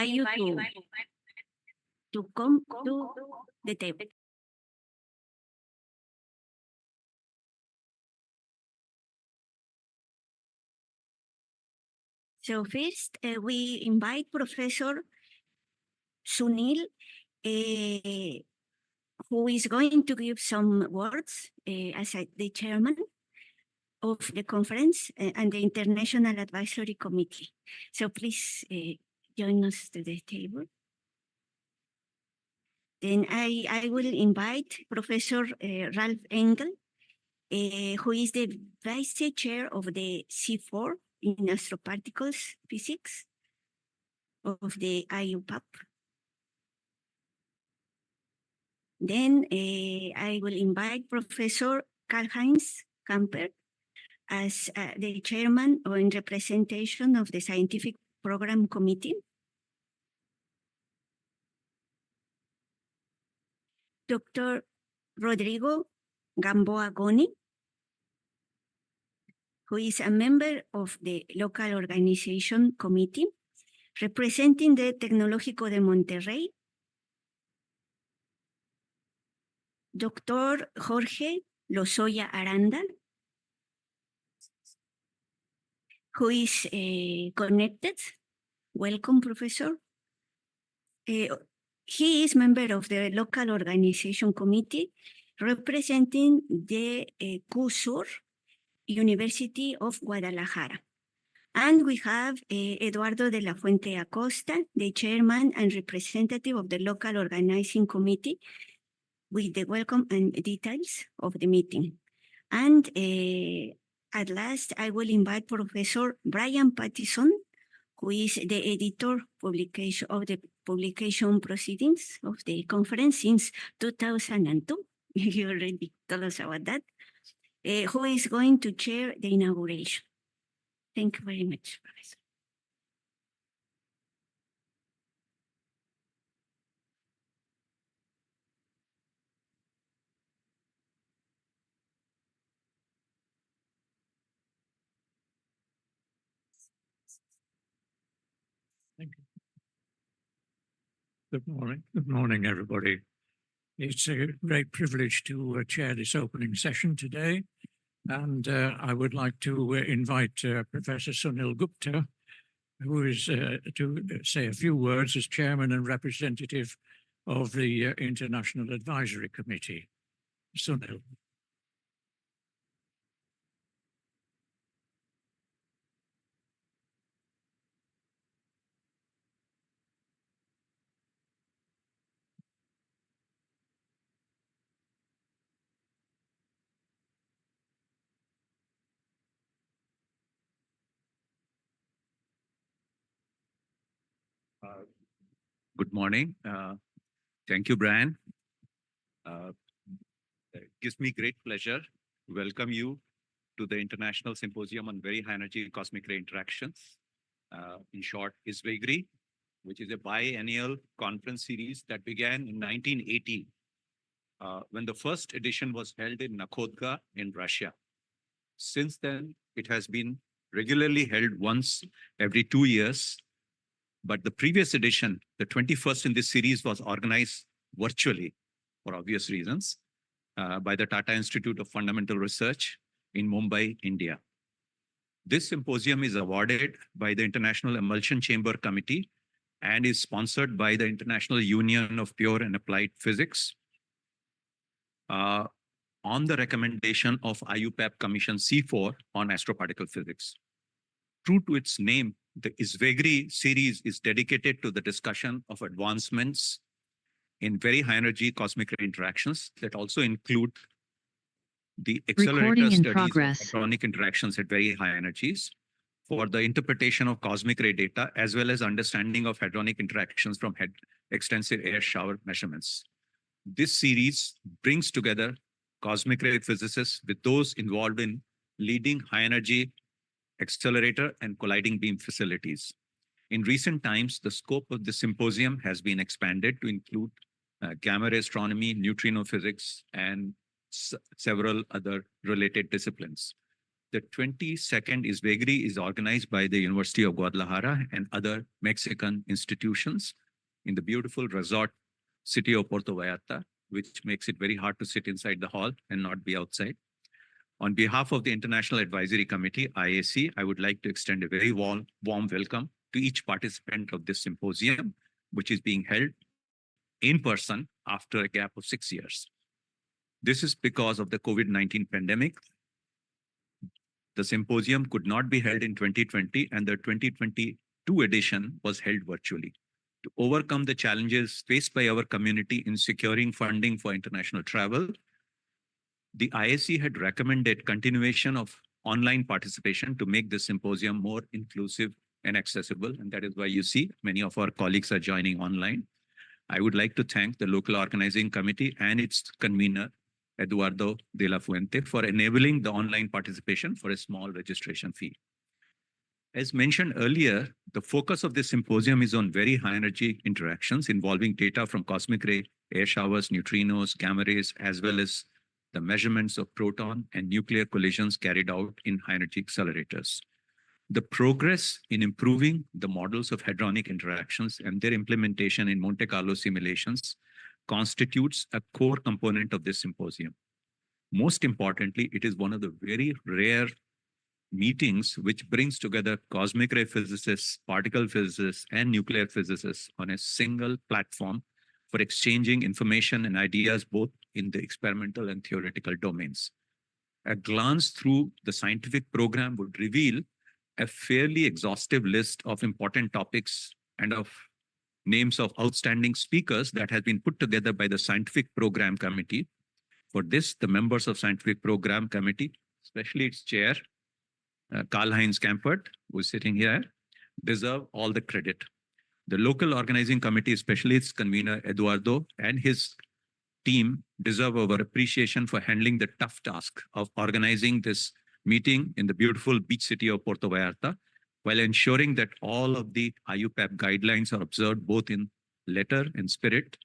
invite you to come to the table. So first, we invite Professor Sunil, who is going to give some words as the chairman of the conference and the International Advisory Committee. So please join us to the table. Then I will invite Professor Ralph Engel, who is the Vice Chair of the C4 in Astroparticles Physics of the IUPAP. Then I will invite Professor Karl-Heinz Kamper as the chairman or in representation of the Scientific Program Committee. Dr. Rodrigo Gamboa Goni, who is a member of the local organization committee representing the Tecnológico de Monterrey. Dr. Jorge Lozoya Aranda, who is connected. Welcome, Professor. He is member of the local organization committee representing the CUSUR University of Guadalajara. And we have Eduardo de la Fuente Acosta, the chairman and representative of the local organizing committee, with the welcome and details of the meeting. And at last, I will invite Professor Brian Pattison, who is the editor publication of the publication proceedings of the conference since 2002. You already told us about that. Who is going to chair the inauguration. Thank you very much, Professor. Thank you. Good morning. Good morning, everybody. It's a great privilege to chair this opening session today. And I would like to invite Professor Sunil Gupta, who is to say a few words as chairman and representative of the International Advisory Committee. Sunil. Good morning. Thank you, Brian. It gives me great pleasure to welcome you to the International Symposium on Very High Energy Cosmic Ray Interactions, in short, ISVHECRI, which is a biennial conference series that began in 1980, when the first edition was held in Nakhodka in Russia. Since then, it has been regularly held once every 2 years. But the previous edition, the 21st in this series, was organized virtually for obvious reasons by the Tata Institute of Fundamental Research in Mumbai, India. This symposium is awarded by the International Emulsion Chamber Committee and is sponsored by the International Union of Pure and Applied Physics on the recommendation of IUPAP Commission C4 on astroparticle physics. True to its name, the ISVHECRI series is dedicated to the discussion of advancements in very high energy cosmic ray interactions that also include the accelerator studies of hadronic interactions at very high energies for the interpretation of cosmic ray data, as well as understanding of hadronic interactions from extensive air shower measurements. This series brings together cosmic ray physicists with those involved in leading high energy accelerator and colliding beam facilities. In recent times, the scope of the symposium has been expanded to include gamma ray astronomy, neutrino physics, and several other related disciplines. The 22nd ISVHECRI is organized by the University of Guadalajara and other Mexican institutions in the beautiful resort city of Puerto Vallarta, which makes it very hard to sit inside the hall and not be outside. On behalf of the International Advisory Committee, IAC, I would like to extend a very warm welcome to each participant of this symposium, which is being held in person after a gap of 6 years. This is because of the COVID-19 pandemic. The symposium could not be held in 2020, and the 2022 edition was held virtually. To overcome the challenges faced by our community in securing funding for international travel, the IAC had recommended continuation of online participation to make the symposium more inclusive and accessible. And that is why you see many of our colleagues are joining online. I would like to thank the local organizing committee and its convener, Eduardo de la Fuente, for enabling the online participation for a small registration fee. As mentioned earlier, the focus of this symposium is on very high energy interactions involving data from cosmic ray, air showers, neutrinos, gamma rays, as well as the measurements of proton and nuclear collisions carried out in high energy accelerators. The progress in improving the models of hadronic interactions and their implementation in Monte Carlo simulations constitutes a core component of this symposium. Most importantly, it is one of the very rare meetings which brings together cosmic ray physicists, particle physicists, and nuclear physicists on a single platform for exchanging information and ideas both in the experimental and theoretical domains. A glance through the scientific program would reveal a fairly exhaustive list of important topics and of names of outstanding speakers that has been put together by the Scientific Program Committee. For this, the members of Scientific Program Committee, especially its chair, Karl-Heinz Kampert, who is sitting here, deserve all the credit. The local organizing committee, especially its convener, Eduardo, and his team deserve our appreciation for handling the tough task of organizing this meeting in the beautiful beach city of Puerto Vallarta, while ensuring that all of the IUPAC guidelines are observed both in letter and spirit,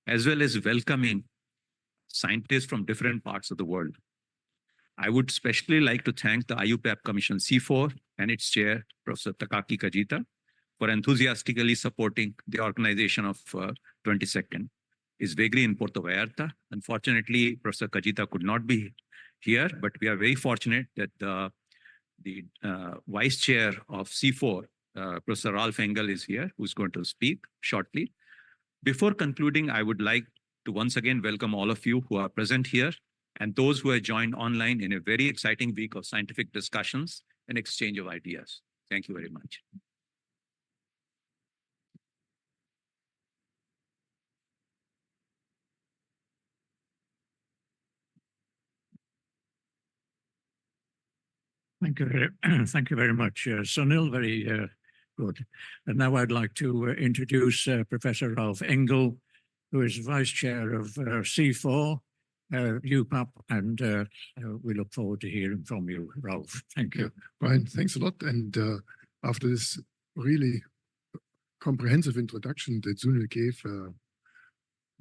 as well as welcoming scientists from different parts of the world. I would especially like to thank the IUPAC Commission C4 and its chair, Professor Takaki Kajita, for enthusiastically supporting the organization of 22nd ISVHECRI in Puerto Vallarta. Unfortunately, Professor Kajita could not be here, but we are very fortunate that the vice chair of C4, Professor Ralph Engel, is here, who's going to speak shortly. Before concluding, I would like to once again welcome all of you who are present here and those who have joined online in a very exciting week of scientific discussions and exchange of ideas. Thank you very much. Thank you very much, Sunil. Very good. And now I'd like to introduce Professor Ralph Engel, who is Vice Chair of C4, UPAP, and we look forward to hearing from you, Ralph. Thank you. Brian, thanks a lot. And after this really comprehensive introduction that Sunil gave,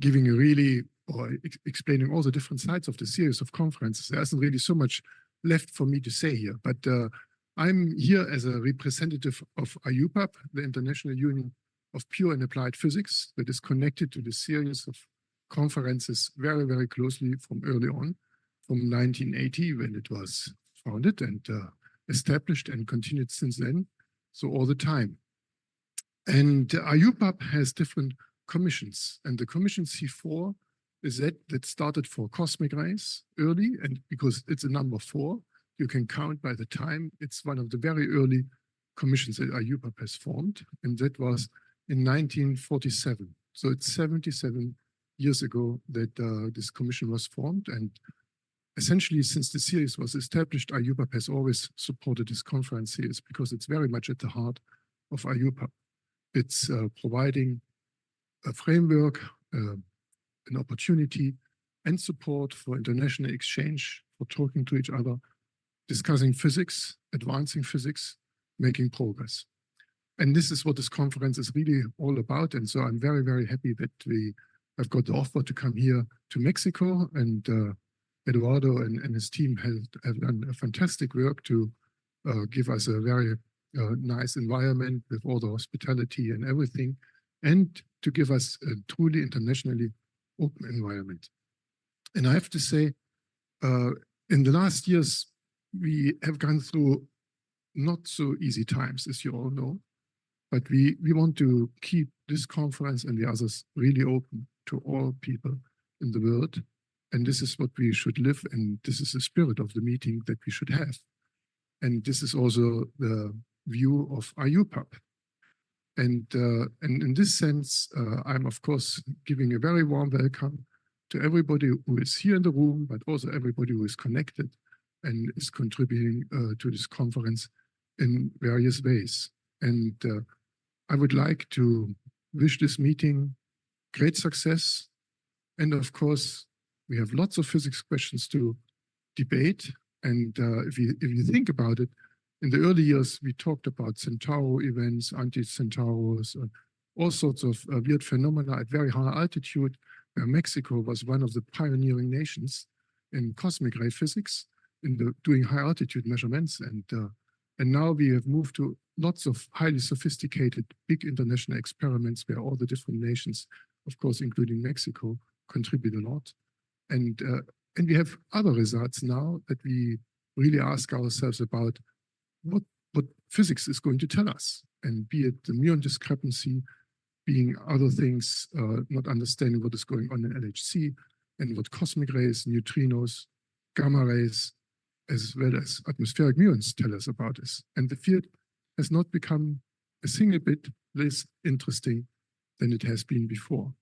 giving a really, or explaining all the different sides of the series of conferences, there isn't really so much left for me to say here, but I'm here as a representative of IUPAP, the International Union of Pure and Applied Physics, that is connected to the series of conferences very, very closely from early on, from 1980 when it was founded and established and continued since then, so all the time. And IUPAP has different commissions, and the commission C4 is that started for cosmic rays early, and because it's a number 4, you can count by the time. It's one of the very early commissions that IUPAP has formed, and that was in 1947. So it's 77 years ago that this commission was formed, and essentially since the series was established, IUPAP has always supported this conference series because it's very much at the heart of IUPAP. It's providing a framework, an opportunity and support for international exchange, for talking to each other, discussing physics, advancing physics, making progress. And this is what this conference is really all about. And so I'm very, very happy that we have got the offer to come here to Mexico and Eduardo and his team have done a fantastic work to give us a very nice environment with all the hospitality and everything, and to give us a truly internationally open environment. And I have to say, in the last years, we have gone through not so easy times, as you all know, but we want to keep this conference and the others really open to all people in the world. And this is what we should live, and this is the spirit of the meeting that we should have. And this is also the view of IUPAP. And in this sense, I'm of course giving a very warm welcome to everybody who is here in the room, but also everybody who is connected and is contributing to this conference in various ways. And I would like to wish this meeting great success. And of course, we have lots of physics questions to debate. And if you think about it, in the early years, we talked about Centauro events, anti-Centauros, all sorts of weird phenomena at very high altitude, where Mexico was one of the pioneering nations in cosmic ray physics, in doing high altitude measurements. And now we have moved to lots of highly sophisticated, big international experiments where all the different nations, of course, including Mexico, contribute a lot. And we have other results now that we really ask ourselves about what physics is going to tell us, and be it the muon discrepancy, being other things, not understanding what is going on in LHC, and what cosmic rays, neutrinos, gamma rays, as well as atmospheric muons tell us about this. And the field has not become a single bit less interesting than it has been before.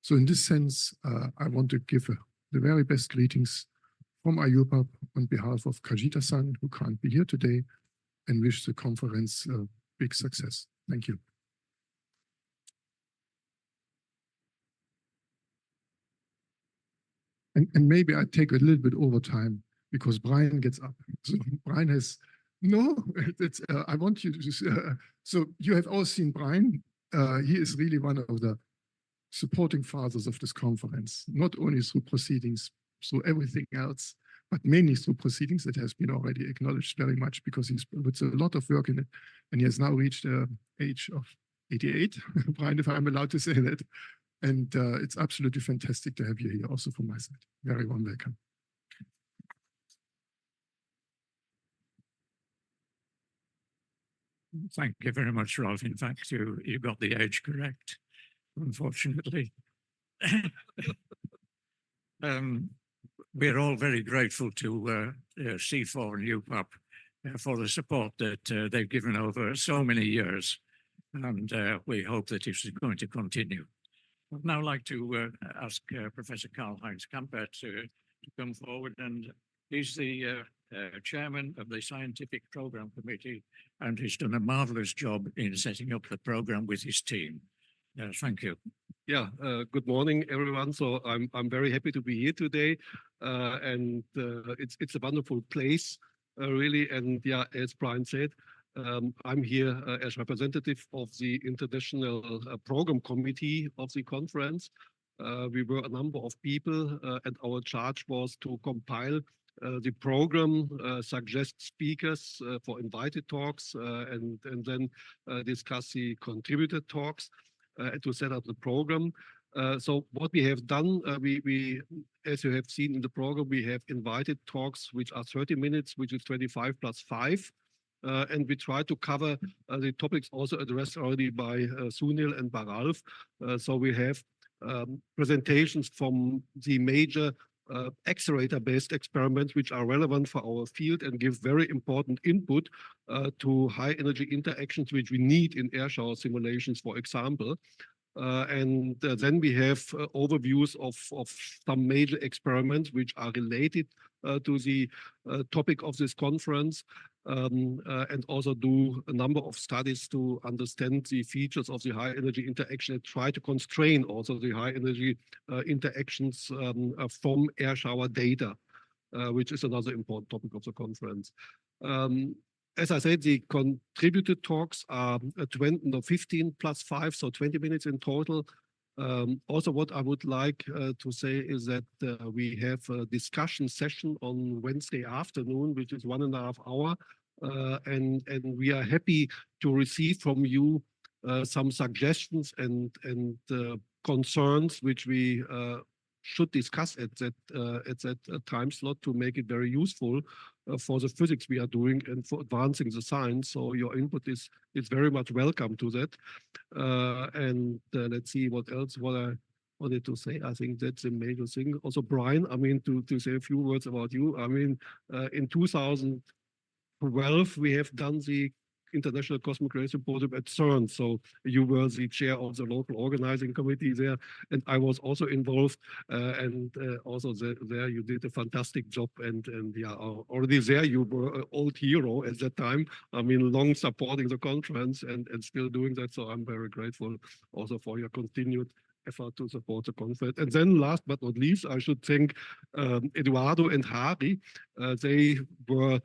So in this sense, I want to give the very best greetings from IUPAP on behalf of Kajita-san, who can't be here today, and wish the conference a big success. Thank you. And maybe I take a little bit over time because Brian gets up. So Brian has, no, it's, I want you to, so you have all seen Brian. He is really one of the supporting fathers of this conference, not only through proceedings, through everything else, but mainly through proceedings that has been already acknowledged very much because he's put a lot of work in it, and he has now reached the age of 88, Brian, if I'm allowed to say that. And it's absolutely fantastic to have you here also from my side. Very warm welcome. Thank you very much, Rolf. In fact, you got the age correct, unfortunately. We're all very grateful to C4 and UPAP for the support that they've given over so many years, and we hope that it is going to continue. I'd now like to ask Professor Karl-Heinz Kampert to come forward, and he's the chairman of the Scientific Program Committee, and he's done a marvelous job in setting up the program with his team. Thank you. Yeah, good morning, everyone. So I'm very happy to be here today, and it's a wonderful place, really. And yeah, as Brian said, I'm here as representative of the International Program Committee of the conference. We were a number of people, and our charge was to compile the program, suggest speakers for invited talks, and then discuss the contributed talks. To set up the program. So what we have done, we, as you have seen in the program, we have invited talks which are 30 minutes, which is 25 plus 5. And we try to cover the topics also addressed already by Sunil and by Ralf. So we have presentations from the major accelerator-based experiments which are relevant for our field and give very important input to high-energy interactions which we need in air shower simulations, for example. And then we have overviews of some major experiments which are related to the topic of this conference, and also do a number of studies to understand the features of the high energy interaction and try to constrain also the high energy interactions from air shower data, which is another important topic of the conference. As I said, the contributed talks are 15 plus 5, so 20 minutes in total. Also, what I would like to say is that we have a discussion session on Wednesday afternoon, which is 1.5 hours. And we are happy to receive from you some suggestions and concerns which we should discuss at that time slot to make it very useful for the physics we are doing and for advancing the science. So your input is very much welcome to that. And let's see what else what I wanted to say. I think that's a major thing. Also, Brian, I mean, to say a few words about you. I mean, in 2012, we have done the International Cosmic Ray Symposium at CERN. So you were the chair of the local organizing committee there, and I was also involved. Also there you did a fantastic job. And yeah, already there you were an old hero at that time. I mean, long supporting the conference and still doing that. So I'm very grateful also for your continued effort to support the conference. And then last but not least, I should thank Eduardo and Hari. They were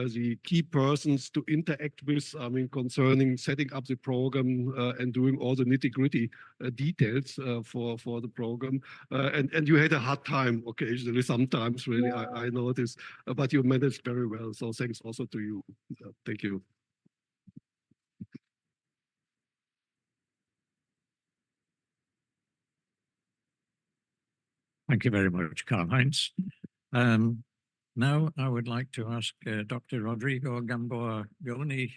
the key persons to interact with, I mean, concerning setting up the program and doing all the nitty-gritty details for the program. And you had a hard time occasionally, sometimes really, I noticed, but you managed very well. So thanks also to you. Thank you. Thank you very much, Karl-Heinz. Now I would like to ask Dr. Rodrigo Gamboa Goni,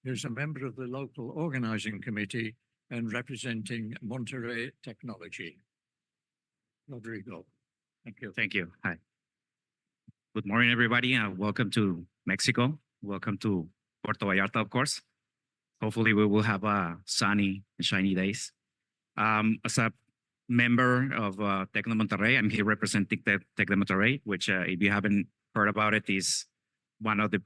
who's a member of the local organizing committee and representing Monterrey Technology. Rodrigo, thank you. Thank you. Hi. Good morning, everybody. Welcome to Mexico. Welcome to Puerto Vallarta, of course. Hopefully we will have sunny and shiny days. As a member of Tecno Monterrey, I'm here representing Tecno Monterrey, which if you haven't heard about it, is one of the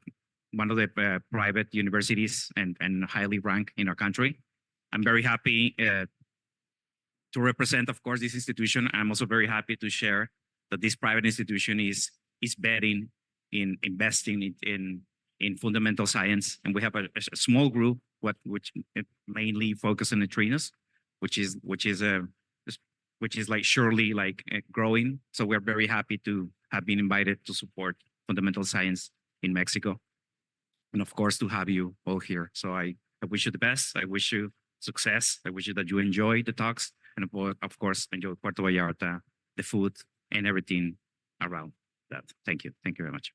private universities and highly ranked in our country. I'm very happy to represent, of course, this institution. I'm also very happy to share that this private institution is betting in investing in fundamental science, and we have a small group which mainly focus on neutrinos, which is like surely like growing. So we're very happy to have been invited to support fundamental science in Mexico, and of course to have you all here. So I wish you the best. I wish you success. I wish you that you enjoy the talks, and of course enjoy Puerto Vallarta, the food and everything around that. Thank you. Thank you very much.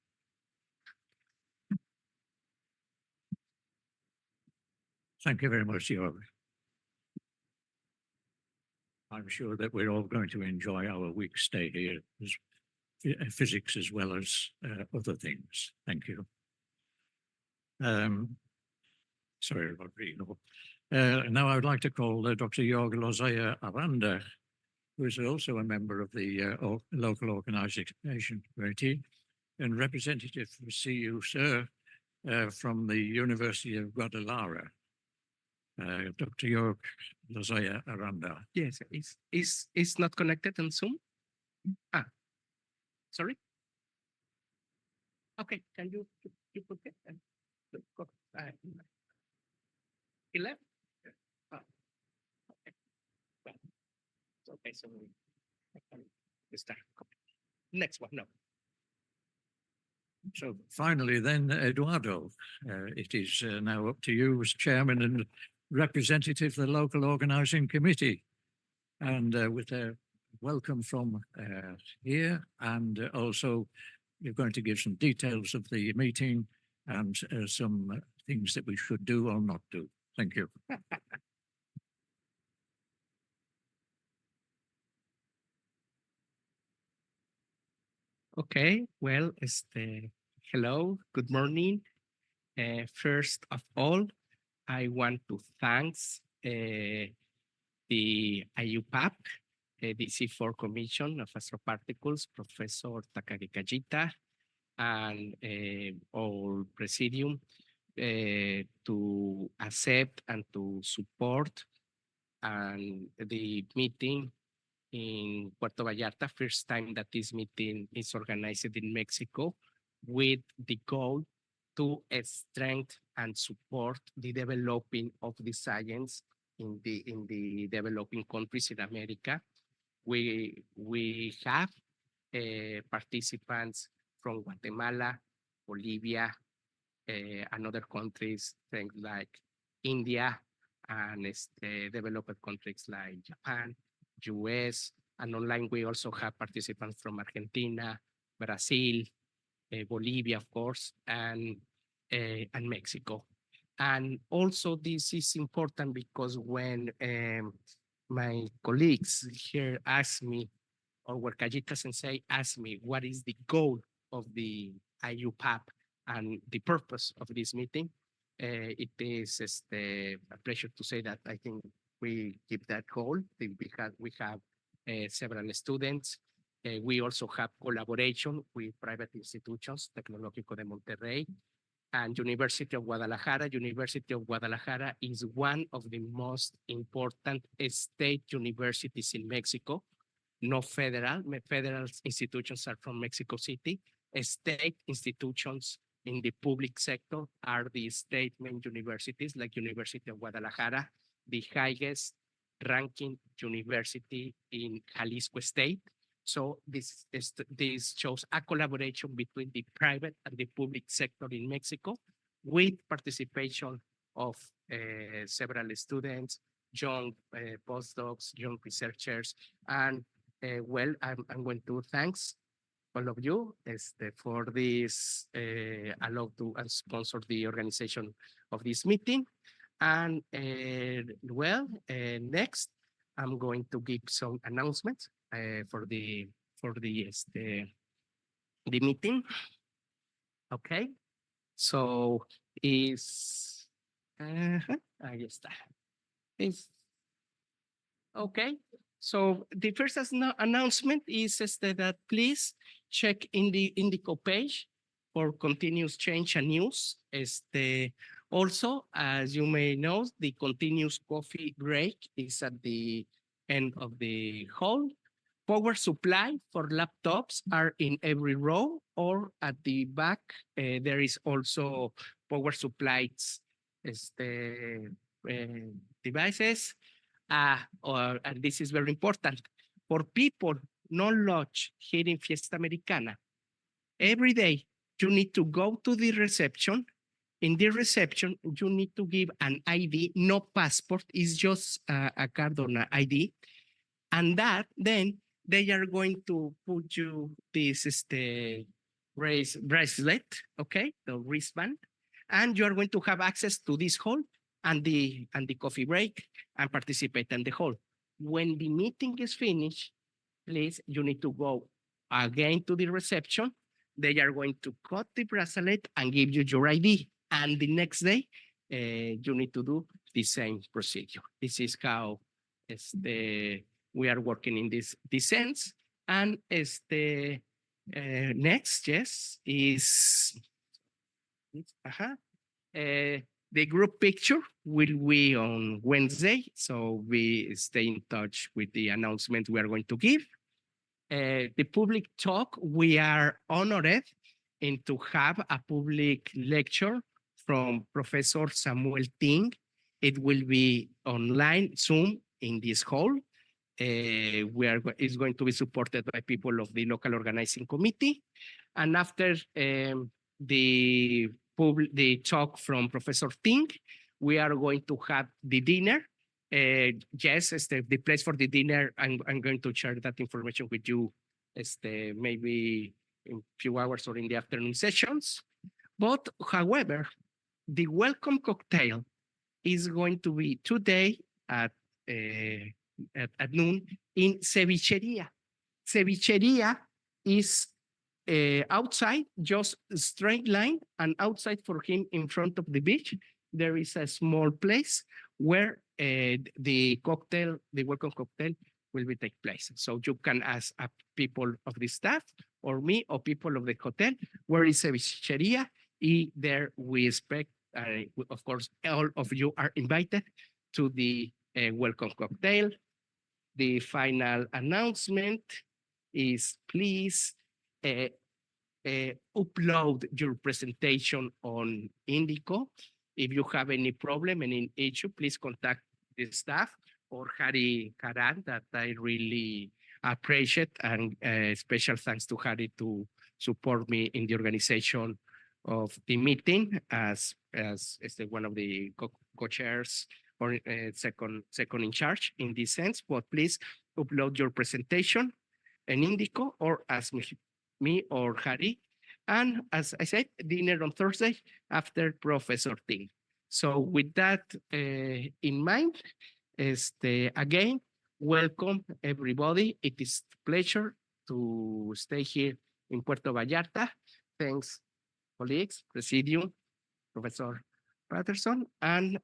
Thank you very much, Jorg. I'm sure that we're all going to enjoy our week stay here, physics as well as other things. Thank you. Sorry, Rodrigo. Now I would like to call Dr. Jorg Lozaya Aranda, who is also a member of the local organization committee and representative for CU Sir from the University of Guadalajara. Dr. Jorg Lozaya Aranda. Yes, it's not connected on Zoom. Sorry. Okay, can you put it? 11. Oh, okay. Well, okay, so we start. Next one, no. So finally, then, Eduardo, it is now up to you as chairman and representative of the local organizing committee, and with a welcome from here, and also you're going to give some details of the meeting and some things that we should do or not do. Thank you. Okay, well, hello, good morning. First of all, I want to thank the IUPAC, the C4 Commission of Astroparticles, Professor Takagi Kajita, and our presidium to accept and to support the meeting in Puerto Vallarta, first time that this meeting is organized in Mexico, with the goal to strengthen and support the developing of the science in the developing countries in America. We have participants from Guatemala, Bolivia, and other countries, things like India, and developed countries like Japan, US, and online we also have participants from Argentina, Brazil, Bolivia, of course, and Mexico. And also this is important because when my colleagues here ask me, or where Kajita Sensei asked me, what is the goal of the IUPAP and the purpose of this meeting, it is a pleasure to say that I think we keep that goal. We have several students. We also have collaboration with private institutions, Tecnológico de Monterrey and University of Guadalajara. University of Guadalajara is one of the most important state universities in Mexico. No federal institutions are from Mexico City. State institutions in the public sector are the state main universities, like University of Guadalajara, the highest ranking university in Jalisco State. So this shows a collaboration between the private and the public sector in Mexico, with participation of several students, young postdocs, young researchers, and well, I'm going to thanks all of you for this allow to sponsor the organization of this meeting. And well, next I'm going to give some announcements for the meeting. Okay, so is ahí está. Okay. So the first announcement is that please check in the Indico page for continuous change and news. Also, as you may know, the continuous coffee break is at the end of the hall. Power supply for laptops are in every row, or at the back. There is also power supplies devices. And this is very important for people not lodged here in Fiesta Americana. Every day you need to go to the reception. In the reception, you need to give an ID, no passport, it's just a card on an ID. And that then they are going to put you this bracelet, okay, the wristband, and you are going to have access to this hall and the coffee break and participate in the hall. When the meeting is finished, please, you need to go again to the reception. They are going to cut the bracelet and give you your ID. And the next day, you need to do the same procedure. This is how we are working in this sense. And next, yes, is the group picture will be on Wednesday, so we stay in touch with the announcement we are going to give. The public talk, we are honored to have a public lecture from Professor Samuel Ting. It will be online, Zoom, in this hall. It's going to be supported by people of the local organizing committee. And after the talk from Professor Ting, we are going to have the dinner. Yes, the place for the dinner, I'm going to share that information with you maybe in a few hours or in the afternoon sessions. But however, the welcome cocktail is going to be today at noon in Cevicheria. Cevicheria is outside, just a straight line, and outside for him in front of the beach, there is a small place where the welcome cocktail will be take place. So you can ask people of the staff or me or people of the hotel, where is Cevicheria? There we expect, of course, all of you are invited to the welcome cocktail. The final announcement is please upload your presentation on Indico. If you have any problem and any issue, please contact the staff, or Harry Karan, that I really appreciate, and special thanks to Harry to support me in the organization of the meeting as one of the co-chairs or second in charge in this sense. But please upload your presentation in Indico or ask me or Harry. And as I said, dinner on Thursday after Professor Ting. So with that in mind, again, welcome everybody. It is a pleasure to stay here in Puerto Vallarta. Thanks, colleagues, Presidium, Professor Patterson, and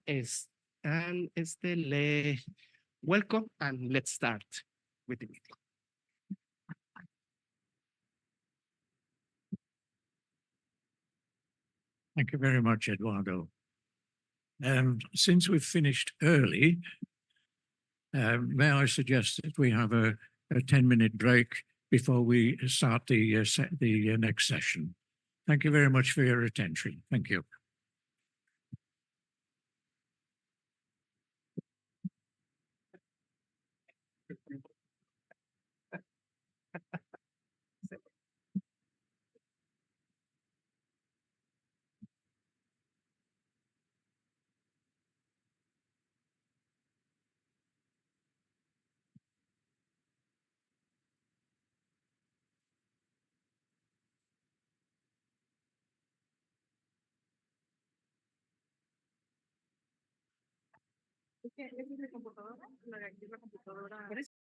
welcome, and let's start with the meeting. Thank you very much, Eduardo. Since we've finished early, may I suggest that we have a 10-minute break before we start the next session. Thank you very much for your attention. Thank you.